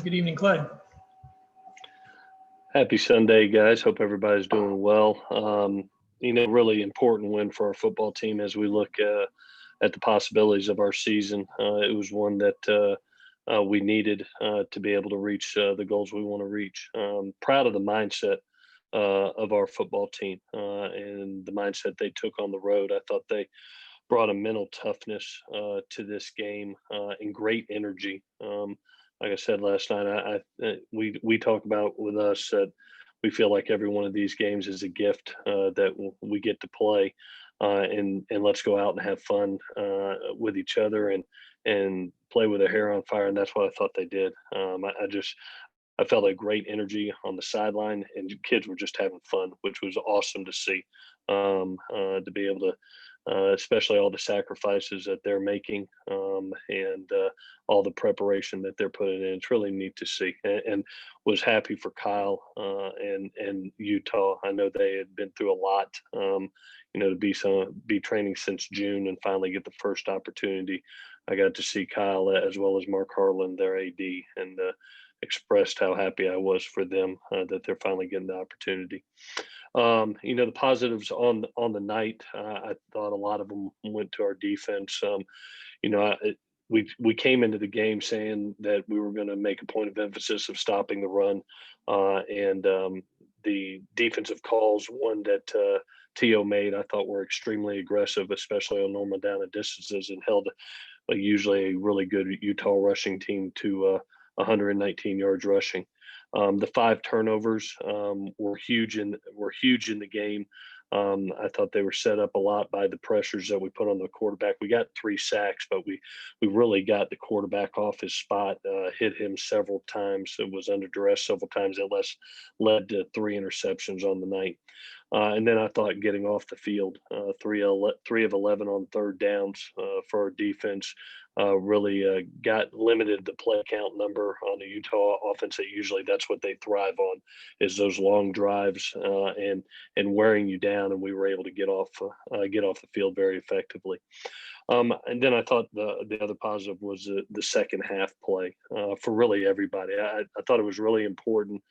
Good evening, Clyde. Happy Sunday, guys. Hope everybody's doing well. Really important win for our football team as we look at the possibilities of our season. It was one that we needed to be able to reach the goals we want to reach. Proud of the mindset of our football team and the mindset they took on the road. I thought they brought a mental toughness to this game and great energy. Like I said last night, we talk about with us that we feel like every one of these games is a gift that we get to play, and let's go out and have fun with each other and play with their hair on fire. And that's what I thought they did. I felt a great energy on the sideline, and kids were just having fun, which was awesome to see. To be able to, especially all the sacrifices that they're making, and all the preparation that they're putting in. It's really neat to see, and was happy for Kyle and Utah. I know they had been through a lot, to be training since June and finally get the first opportunity. I got to see Kyle as well as Mark Harlan, their AD, and expressed how happy I was for them that they're finally getting the opportunity. The positives on the night, I thought a lot of them went to our defense. We came into the game saying that we were going to make a point of emphasis of stopping the run, and the defensive calls, one that T.O. made, I thought were extremely aggressive, especially on normal down and distances, and held usually a really good Utah rushing team to 119 yards rushing. The 5 turnovers were huge in the game. I thought they were set up a lot by the pressures that we put on the quarterback. We got 3 sacks, but we really got the quarterback off his spot, hit him several times. It was under duress several times. It led to 3 interceptions on the night. And then I thought getting off the field, 3 of 11 on third downs for our defense really limited the play count number on the Utah offense. That usually that's what they thrive on, is those long drives and wearing you down. And we were able to get off the field very effectively. And then I thought the other positive was the second half play for really everybody. I thought it was really important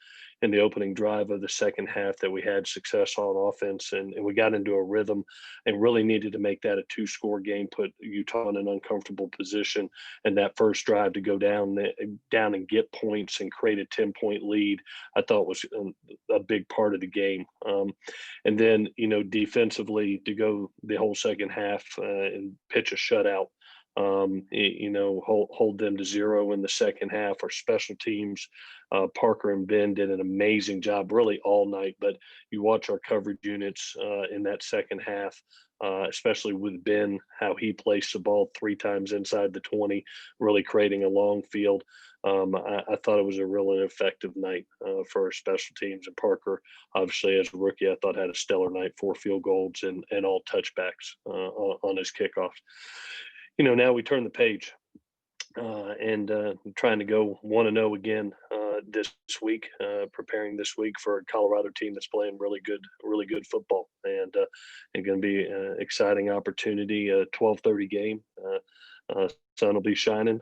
in the opening drive of the second half that we had success on offense, and we got into a rhythm and really needed to make that a 2-score game, put Utah in an uncomfortable position. And that first drive to go down and get points and create a 10-point lead, I thought was a big part of the game. And then, defensively to go the whole second half and pitch a shutout, hold them to 0 in the second half. Our special teams, Parker and Ben did an amazing job really all night, but you watch our coverage units in that second half, especially with Ben, how he placed the ball 3 times inside the 20, really creating a long field. I thought it was a really effective night for our special teams. And Parker, obviously, as a rookie, I thought had a stellar night, 4 field goals and all touchbacks on his kickoffs. Now we turn the page and trying to go 1-0 again this week, preparing this week for a Colorado team that's playing really good football, and going to be an exciting opportunity. 12:30 game. Sun will be shining.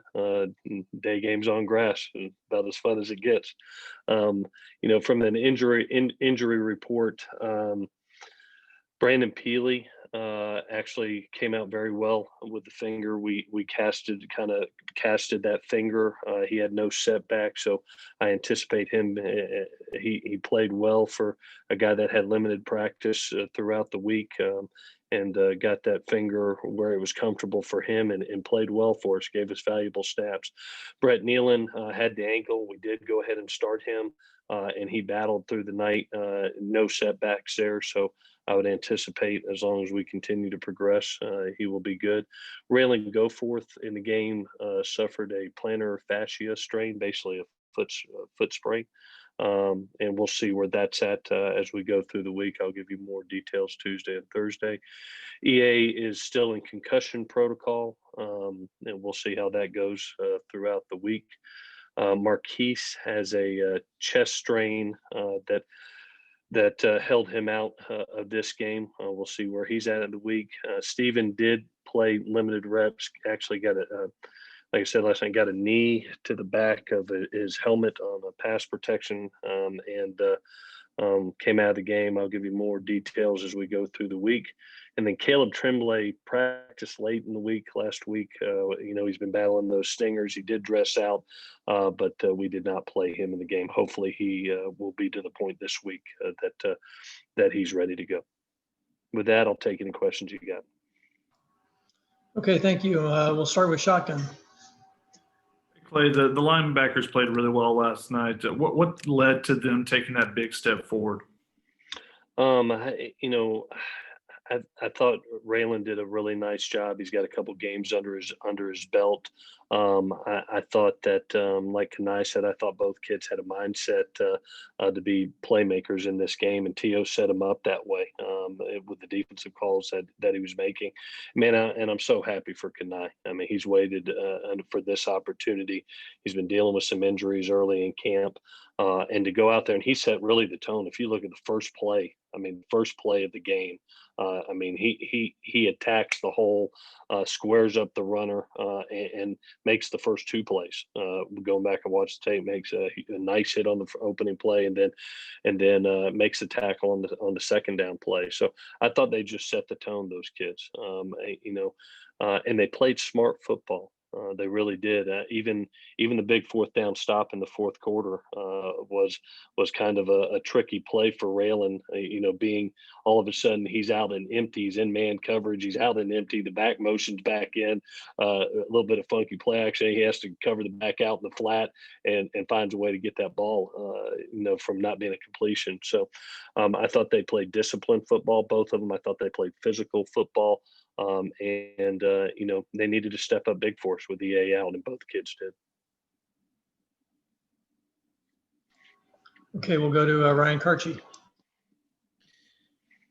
Day games on grass, about as fun as it gets. From an injury report, Brandon Peely actually came out very well with the finger. We casted that finger. He had no setback, so I anticipate him. He played well for a guy that had limited practice throughout the week, and got that finger where it was comfortable for him, and played well for us, gave us valuable snaps. Brett Nealon had the ankle. We did go ahead and start him, and he battled through the night. No setbacks there, so I would anticipate as long as we continue to progress, he will be good. Raylan Goforth in the game suffered a plantar fascia strain, basically a foot sprain. And we'll see where that's at as we go through the week. I'll give you more details Tuesday and Thursday. EA is still in concussion protocol, and we'll see how that goes throughout the week. Marquise has a chest strain that held him out of this game. We'll see where he's at in the week. Steven did play limited reps, actually got like I said last night, got a knee to the back of his helmet on a pass protection, and came out of the game. I'll give you more details as we go through the week. And then Caleb Tremblay practiced late in the week last week. He's been battling those stingers. He did dress out, but we did not play him in the game. Hopefully, he will be to the point this week that he's ready to go. With that, I'll take any questions you got. Okay, thank you. We'll start with shotgun. Clay, the linebackers played really well last night. What led to them taking that big step forward? I thought Raylan did a really nice job. He's got a couple games under his belt. I thought that, like Kanai said, I thought both kids had a mindset to be playmakers in this game, and T.O. set him up that way with the defensive calls that he was making. Man, and I'm so happy for Kanai. I mean, he's waited for this opportunity. He's been dealing with some injuries early in camp, and to go out there, and he set really the tone. If you look at the first play of the game, he attacks the hole, squares up the runner, and makes the first two plays. Going back and watch the tape, makes a nice hit on the opening play, and then makes the tackle on the second down play. So I thought they just set the tone, those kids. And they played smart football. They really did. Even the big fourth down stop in the fourth quarter was kind of a tricky play for Raylan. Being all of a sudden he's out and empty, he's in man coverage, he's out and empty. The back motion's back in, a little bit of funky play action. He has to cover the back out in the flat and finds a way to get that ball, from not being a completion. So I thought they played disciplined football, both of them. I thought they played physical football. They needed to step up big for us with the A out, and both kids did. Okay, we'll go to Ryan Karchi.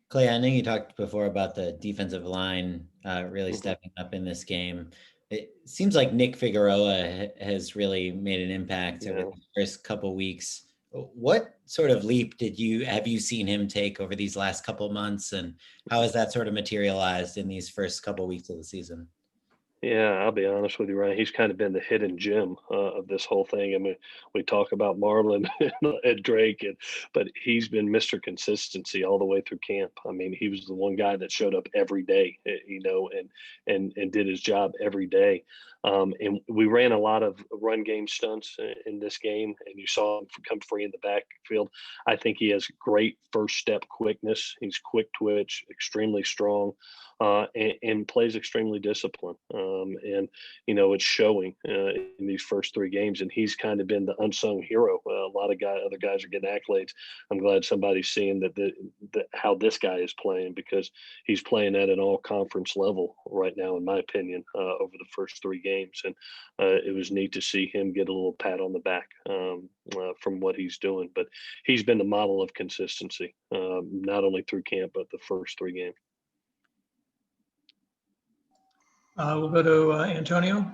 Clay, I know you talked before about the defensive line really stepping up in this game. It seems like Nick Figueroa has really made an impact over the first couple weeks. What sort of leap have you seen him take over these last couple months, and how has that sort of materialized in these first couple weeks of the season? Yeah, I'll be honest with you, Ryan. He's kind of been the hidden gem of this whole thing. I mean, we talk about Marlon and Drake, but he's been Mr. Consistency all the way through camp. I mean, he was the one guy that showed up every day, and did his job every day. And we ran a lot of run game stunts in this game, and you saw him come free in the backfield. I think he has great first step quickness. He's quick twitch, extremely strong, and plays extremely disciplined. It's showing in these first three games, and he's kind of been the unsung hero. A lot of other guys are getting accolades. I'm glad somebody's seeing that how this guy is playing, because he's playing at an all conference level right now, in my opinion, over the first three games. And it was neat to see him get a little pat on the back from what he's doing. But he's been the model of consistency, not only through camp, but the first three games. We'll go to Antonio.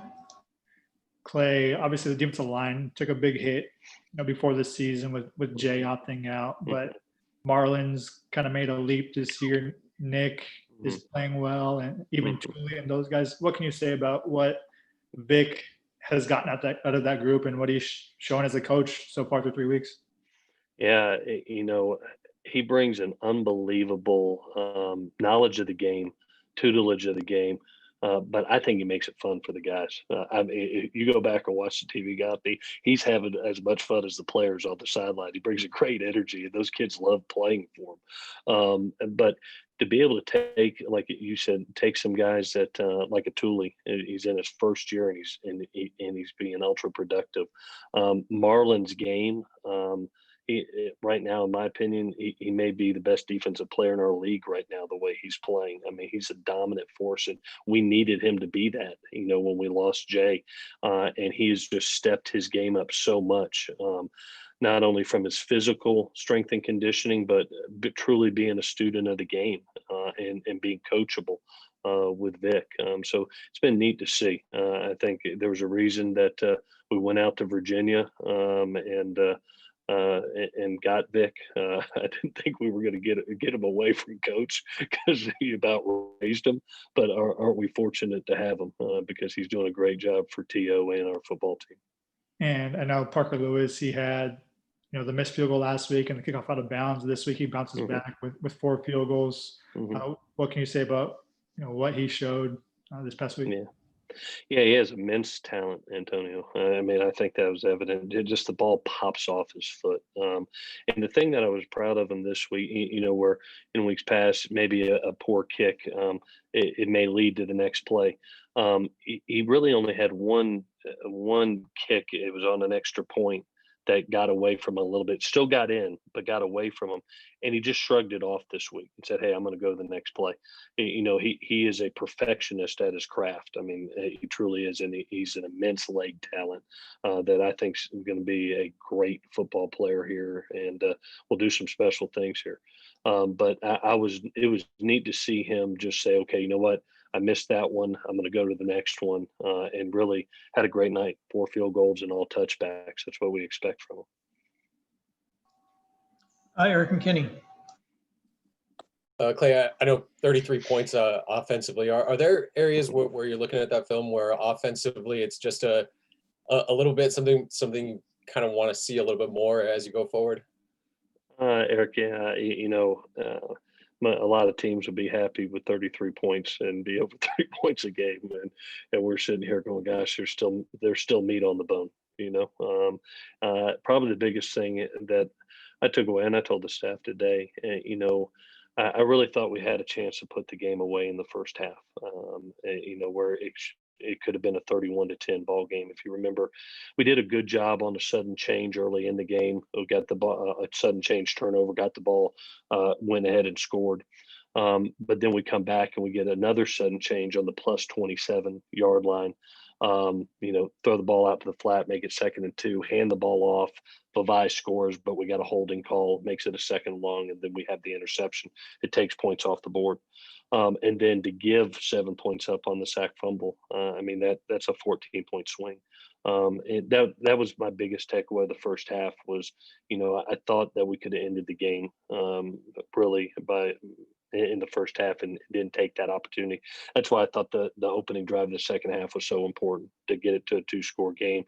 Clay, obviously the defensive line took a big hit, before the season with Jay opting out, but Marlins kind of made a leap this year. Nick is playing well, and even Tully and those guys. What can you say about what Vic has gotten out of that group, and what he's shown as a coach so far through 3 weeks? Yeah, he brings an unbelievable knowledge of the game, tutelage of the game. But I think he makes it fun for the guys. If you go back and watch the TV guy, he's having as much fun as the players on the sideline. He brings a great energy, and those kids love playing for him. But to be able to like you said, take some guys that like a Thule, he's in his first year, and he's being ultra productive. Marlon's game. Right now, in my opinion, he may be the best defensive player in our league right now, the way he's playing. I mean, he's a dominant force, and we needed him to be that, when we lost Jay. And he's just stepped his game up so much, not only from his physical strength and conditioning, but truly being a student of the game and being coachable with Vic. So it's been neat to see. I think there was a reason that we went out to Virginia, and and got Vic. I didn't think we were going to get him away from Coach because he about raised him. But aren't we fortunate to have him because he's doing a great job for TO and our football team. And I know Parker Lewis, he had, the missed field goal last week and the kickoff out of bounds. This week he bounces back with 4 field goals. What can you say about, what he showed this past week? Yeah, he has immense talent, Antonio. I mean, I think that was evident. Just the ball pops off his foot. And the thing that I was proud of him this week, where in weeks past, maybe a poor kick, it may lead to the next play. He really only had one kick. It was on an extra point that got away from him a little bit, still got in, but got away from him. And he just shrugged it off this week and said, hey, I'm going to go to the next play. He is a perfectionist at his craft. I mean, he truly is. And he's an immense leg talent that I think is going to be a great football player here and will do some special things here. But it was neat to see him just say, okay, you know what? I missed that one. I'm going to go to the next one, and really had a great night. 4 field goals and all touchbacks. That's what we expect from him. Hi, Eric and Kenny. Clay, I know 33 points offensively. Are there areas where you're looking at that film where offensively it's just a little bit something you kind of want to see a little bit more as you go forward? Eric, yeah, a lot of teams would be happy with 33 points and be over 30 points a game, and we're sitting here going, "Gosh, there's still meat on the bone." Probably the biggest thing that I took away, and I told the staff today, I really thought we had a chance to put the game away in the first half. Where it could have been a 31-10 ball game. If you remember, we did a good job on a sudden change early in the game. We got the ball, a sudden change turnover, got the ball, went ahead and scored. But then we come back and we get another sudden change on the plus 27-yard line. Throw the ball out to the flat, make it 2nd and 2, hand the ball off. Levi scores, but we got a holding call, makes it a 2nd and long, and then we have the interception. It takes points off the board. And then to give 7 points up on the sack fumble, that's a 14-point swing. And that was my biggest takeaway of the first half was, I thought that we could have ended the game really in the first half and didn't take that opportunity. That's why I thought the opening drive of the second half was so important to get it to a 2-score game,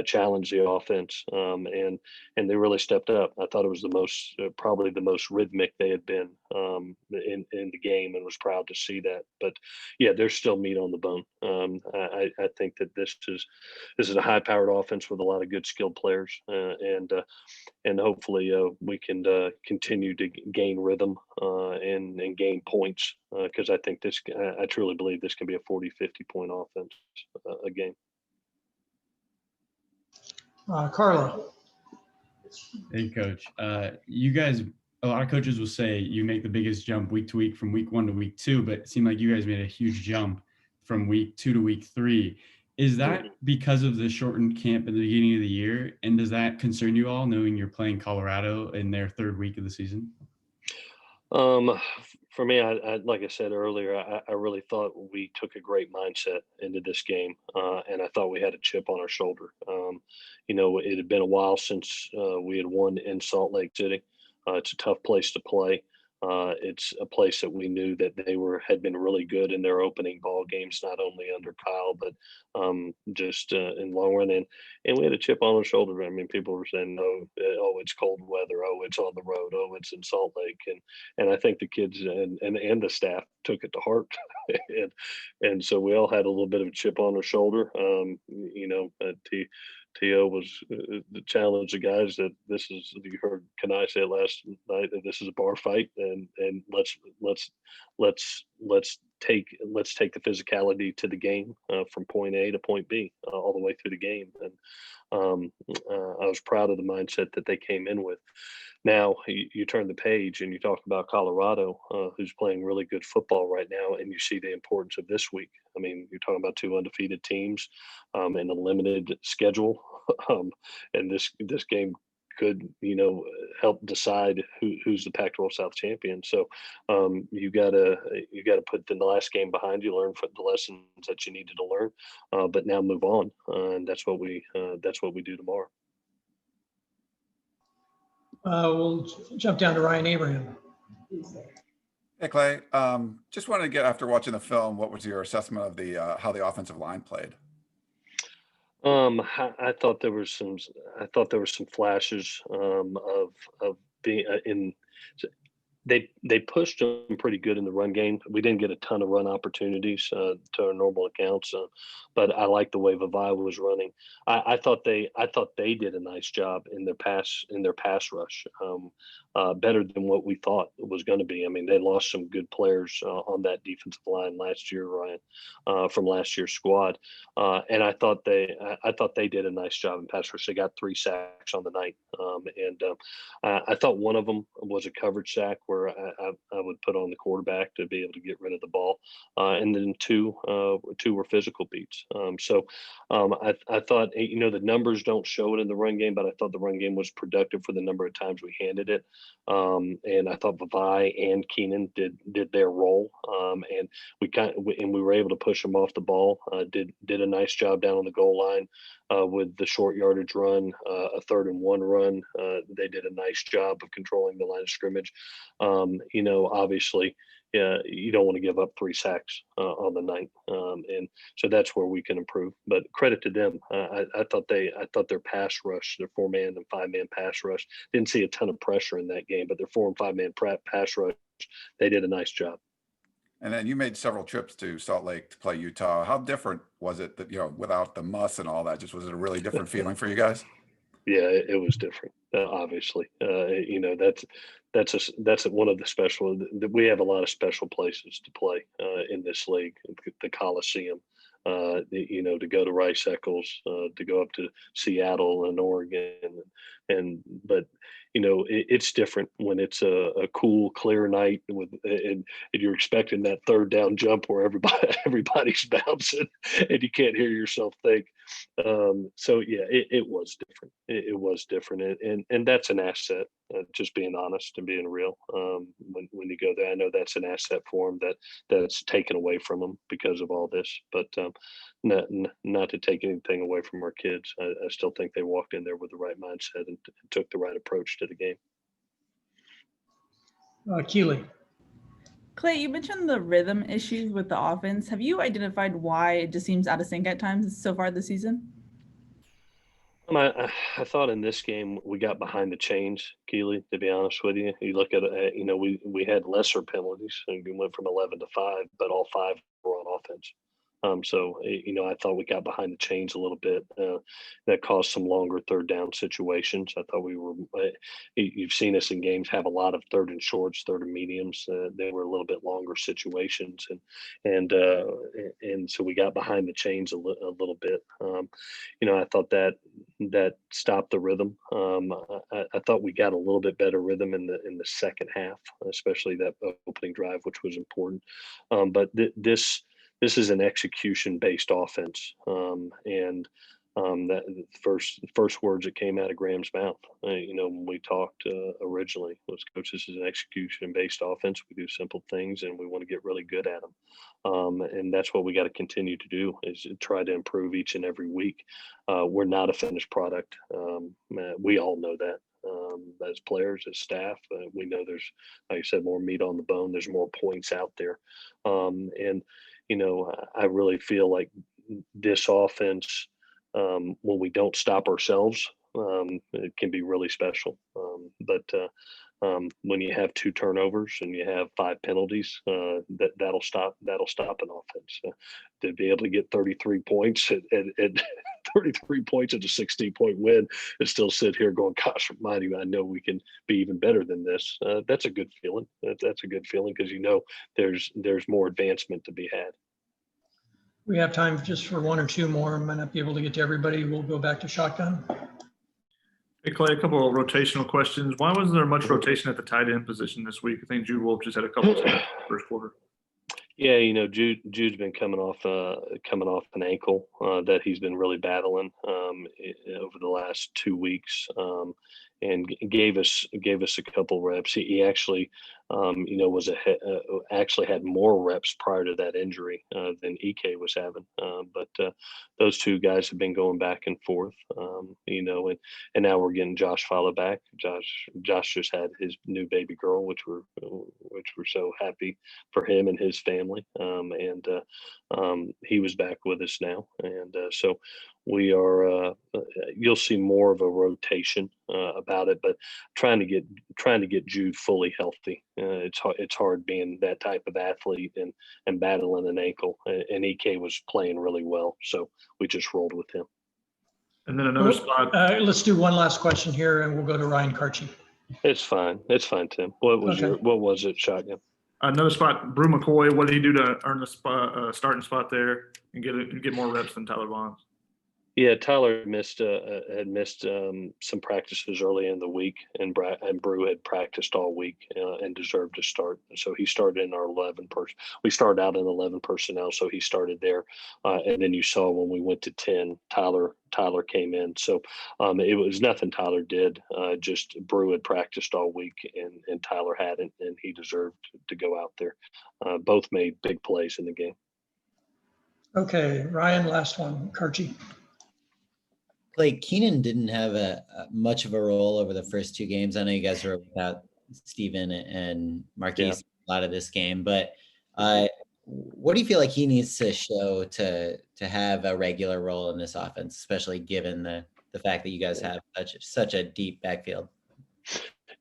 challenge the offense, and they really stepped up. I thought it was probably the most rhythmic they had been in the game, and was proud to see that. But yeah, there's still meat on the bone. I think that this is a high-powered offense with a lot of good skilled players, and hopefully we can continue to gain rhythm and gain points because I think I truly believe this can be a 40-50 point offense a game. Carla. Hey, Coach. You guys, a lot of coaches will say you make the biggest jump week to week from week 1 to week 2, but it seemed like you guys made a huge jump from week 2 to week 3. Is that because of the shortened camp at the beginning of the year? And does that concern you all, knowing you're playing Colorado in their 3rd week of the season? For me, I like I said earlier, I really thought we took a great mindset into this game, and I thought we had a chip on our shoulder. It had been a while since we had won in Salt Lake City. It's a tough place to play. It's a place that we knew that they had been really good in their opening ball games, not only under Kyle, but just in long run. And we had a chip on our shoulder. I mean, people were saying, "Oh, it's cold weather. Oh, it's on the road. Oh, it's in Salt Lake." And I think the kids and the staff took it to heart, and so we all had a little bit of a chip on our shoulder. T.O. was the challenge the guys that you heard Kanai say it last night, that this is a bar fight, and let's take the physicality to the game from point A to point B all the way through the game. And I was proud of the mindset that they came in with. Now you turn the page and you talk about Colorado, who's playing really good football right now, and you see the importance of this week. I mean, you're talking about 2 undefeated teams and a limited schedule, and this game could help decide who's the Pac-12 South champion. So you gotta put the last game behind you, learn from the lessons that you needed to learn, but now move on, and that's what we do tomorrow. We'll jump down to Ryan Abraham. Hey, Clay. Just wanted to get, after watching the film, what was your assessment of the how the offensive line played? I thought there were some. I thought there were some flashes of being in. They pushed them pretty good in the run game. We didn't get a ton of run opportunities to our normal accounts, but I like the way Vavai was running. I thought they did a nice job in their pass rush, better than what we thought it was going to be. I mean, they lost some good players on that defensive line last year, Ryan, from last year's squad, and I thought they did a nice job in pass rush. They got 3 sacks on the night, and I thought one of them was a coverage sack where I would put on the quarterback to be able to get rid of the ball, and then two were physical beats. I thought, the numbers don't show it in the run game, but I thought the run game was productive for the number of times we handed it, and I thought Vavai and Keenan did their role, and we were able to push them off the ball. Did a nice job down on the goal line with the short yardage run, a 3rd and 1 run. They did a nice job of controlling the line of scrimmage. Obviously, you don't want to give up 3 sacks on the night, and so that's where we can improve. But credit to them. I thought their pass rush, their 4-man and 5-man pass rush, didn't see a ton of pressure in that game, but their 4 and 5-man pass rush, they did a nice job. And then you made several trips to Salt Lake to play Utah. How different was it that, without the muss and all that, just was it a really different feeling for you guys? Yeah, it was different. Obviously, that's one of the special. We have a lot of special places to play in this league. The Coliseum, to go to Rice Eccles, to go up to Seattle and Oregon, but it's different when it's a cool, clear night and you're expecting that 3rd down jump where everybody's bouncing and you can't hear yourself think. So yeah, it was different. It was different, and that's an asset. Just being honest and being real. When you go there, I know that's an asset for them that's taken away from them because of all this. But not to take anything away from our kids. I still think they walked in there with the right mindset and took the right approach to the game. Keely. Clay, you mentioned the rhythm issues with the offense. Have you identified why it just seems out of sync at times so far this season? I thought in this game we got behind the chains, Keely. To be honest with you, you look at we had lesser penalties and we went from 11 to 5, but all 5 were on offense. I thought we got behind the chains a little bit. That caused some longer 3rd down situations. I thought we were. You've seen us in games have a lot of 3rd and shorts, 3rd and mediums. They were a little bit longer situations, and so we got behind the chains a little bit. I thought that stopped the rhythm. I thought we got a little bit better rhythm in the second half, especially that opening drive, which was important. But this is an execution-based offense, and that the first words that came out of Graham's mouth, when we talked originally, was, "Coach, this is an execution-based offense. We do simple things, and we want to get really good at them." And that's what we got to continue to do, is to try to improve each and every week. We're not a finished product. We all know that. As players, as staff, we know there's, like I said, more meat on the bone. There's more points out there, and I really feel like this offense, when we don't stop ourselves, it can be really special. But when you have 2 turnovers and you have 5 penalties, that'll stop an offense. To be able to get 33 points and 33 points at a 16-point win and still sit here going, "Gosh almighty, I know we can be even better than this." That's a good feeling. That's a good feeling because there's more advancement to be had. We have time just for 1 or 2 more. I might not be able to get to everybody. We'll go back to shotgun. Hey, Clay, a couple of rotational questions. Why wasn't there much rotation at the tight end position this week? I think Jude Wolf just had a couple of snaps in the first quarter. Yeah, Jude's been coming off an ankle that he's been really battling over the last 2 weeks, gave us a couple reps. He actually, was actually had more reps prior to that injury than EK was having. But those two guys have been going back and forth, and now we're getting Josh Fowler back. Josh just had his new baby girl, which we're so happy for him and his family. And he was back with us now, and so we are. You'll see more of a rotation about it, but trying to get Jude fully healthy. It's hard being that type of athlete and battling an ankle. And EK was playing really well, so we just rolled with him. And then another spot. Let's do one last question here, and we'll go to Ryan Karchi. It's fine, Tim. What was it, Shotgun? Another spot, Brew McCoy. What did he do to earn the starting spot there and get more reps than Tyler Vaughn? Yeah, Tyler had missed some practices early in the week, and Brew had practiced all week and deserved to start. So he started in our 11 person. We started out in 11 personnel, so he started there. And then you saw when we went to 10, Tyler came in. So it was nothing Tyler did. Just Brew had practiced all week, and Tyler hadn't, and he deserved to go out there. Both made big plays in the game. Okay, Ryan, last one, Karchi. Clay, Keenan didn't have much of a role over the first two games. I know you guys were without Steven and Marquise a lot of this game, but what do you feel like he needs to show to have a regular role in this offense, especially given the fact that you guys have such a deep backfield?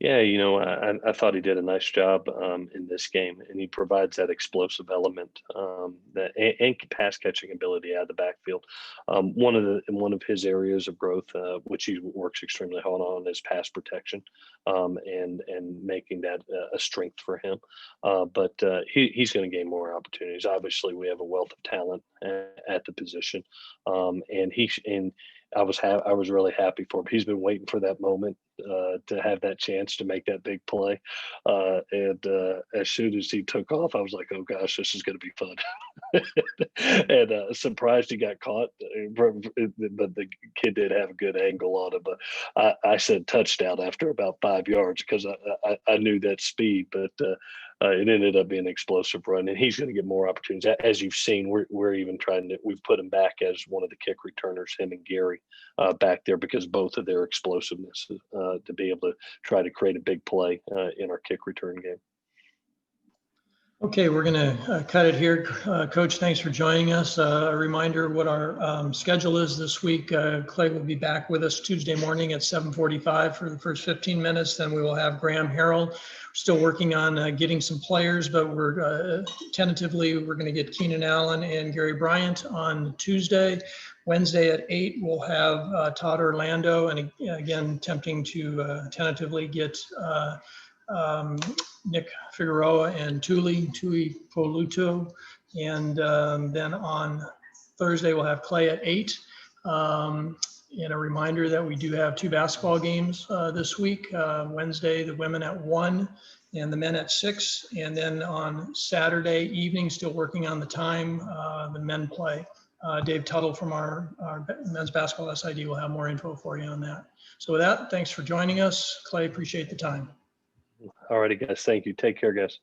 Yeah, I thought he did a nice job in this game, and he provides that explosive element and pass catching ability out of the backfield. One of his areas of growth, which he works extremely hard on, is pass protection, and making that a strength for him. But he's going to gain more opportunities. Obviously, we have a wealth of talent at the position, and I was really happy for him. He's been waiting for that moment to have that chance to make that big play. And as soon as he took off, I was like, oh gosh, this is going to be fun. And surprised he got caught, but the kid did have a good angle on him. But I said touchdown after about 5 yards because I knew that speed, but it ended up being an explosive run, and he's going to get more opportunities. As you've seen, we're even we've put him back as one of the kick returners, him and Gary, back there because both of their explosiveness to be able to try to create a big play in our kick return game. Okay, we're going to cut it here. Coach, thanks for joining us. A reminder what our schedule is this week. Clay will be back with us Tuesday morning at 7:45 for the first 15 minutes. Then we will have Graham Harrell. We're still working on getting some players, but we're tentatively, we're going to get Keenan Allen and Gary Bryant on Tuesday. Wednesday at 8, we'll have Todd Orlando, and again, attempting to tentatively get Nick Figueroa and Tuli Poluto. And then on Thursday, we'll have Clay at 8. And a reminder that we do have 2 basketball games this week. Wednesday, the women at 1 and the men at 6. And then on Saturday evening, still working on the time, the men play. Dave Tuttle from our men's basketball SID will have more info for you on that. So with that, thanks for joining us. Clay, appreciate the time. All righty, guys. Thank you. Take care, guys.